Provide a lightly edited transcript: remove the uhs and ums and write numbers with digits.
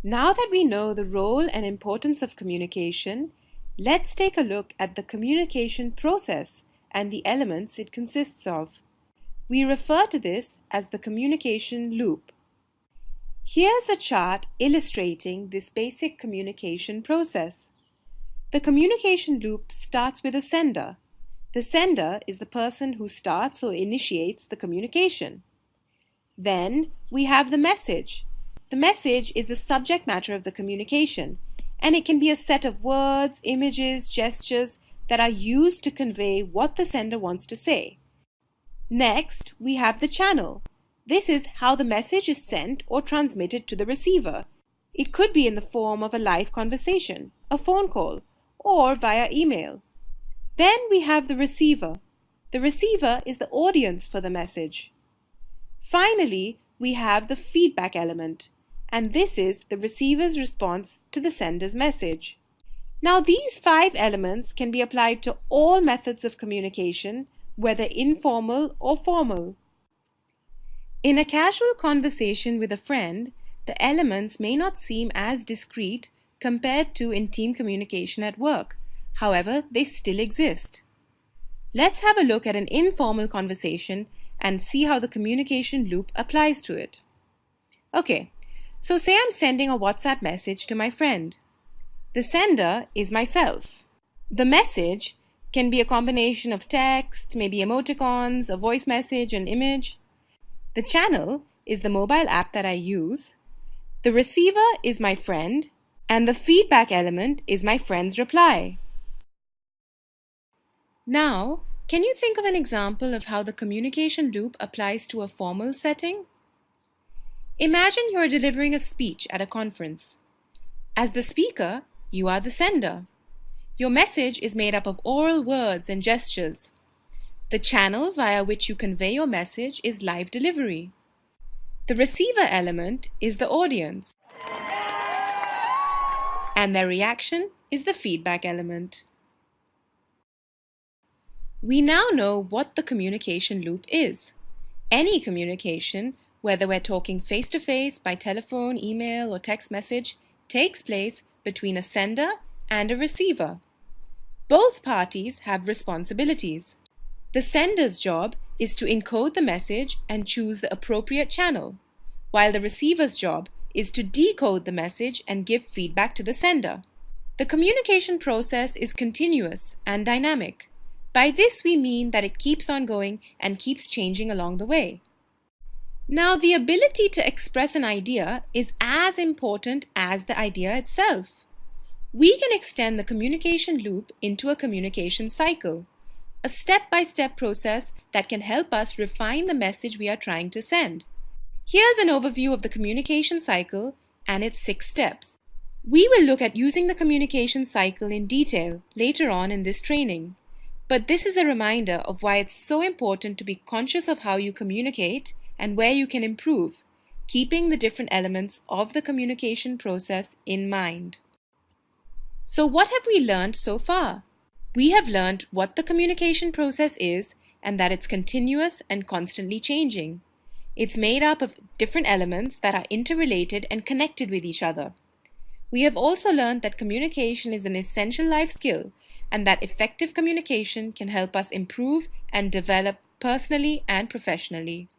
Now that we know the role and importance of communication, let's take a look at the communication process and the elements it consists of. We refer to this as the communication loop. Here's a chart illustrating this basic communication process. The communication loop starts with a sender. The sender is the person who starts or initiates the communication. Then we have the message. The message is the subject matter of the communication, and it can be a set of words, images, gestures that are used to convey what the sender wants to say. Next, we have the channel. This is how the message is sent or transmitted to the receiver. It could be in the form of a live conversation, a phone call, or via email. Then we have the receiver. The receiver is the audience for the message. Finally, we have the feedback element, and this is the receiver's response to the sender's message. Now, these 5 elements can be applied to all methods of communication, whether informal or formal. In a casual conversation with a friend, the elements may not seem as discrete compared to in team communication at work. However, they still exist. Let's have a look at an informal conversation and see how the communication loop applies to it. Okay, so say I'm sending a WhatsApp message to my friend. The sender is myself. The message can be a combination of text, maybe emoticons, a voice message, an image. The channel is the mobile app that I use. The receiver is my friend, and the feedback element is my friend's reply. Now, can you think of an example of how the communication loop applies to a formal setting? Imagine you're delivering a speech at a conference. As the speaker, you are the sender. Your message is made up of oral words and gestures. The channel via which you convey your message is live delivery. The receiver element is the audience, and their reaction is the feedback element. We now know what the communication loop is. Any communication, whether we're talking face-to-face, by telephone, email, or text message, takes place between a sender and a receiver. Both parties have responsibilities. The sender's job is to encode the message and choose the appropriate channel, while the receiver's job is to decode the message and give feedback to the sender. The communication process is continuous and dynamic. By this we mean that it keeps on going and keeps changing along the way. Now, the ability to express an idea is as important as the idea itself. We can extend the communication loop into a communication cycle, a step-by-step process that can help us refine the message we are trying to send. Here's an overview of the communication cycle and its 6 steps. We will look at using the communication cycle in detail later on in this training. But this is a reminder of why it's so important to be conscious of how you communicate and where you can improve, keeping the different elements of the communication process in mind. So what have we learned so far? We have learned what the communication process is and that it's continuous and constantly changing. It's made up of different elements that are interrelated and connected with each other. We have also learned that communication is an essential life skill and that effective communication can help us improve and develop personally and professionally.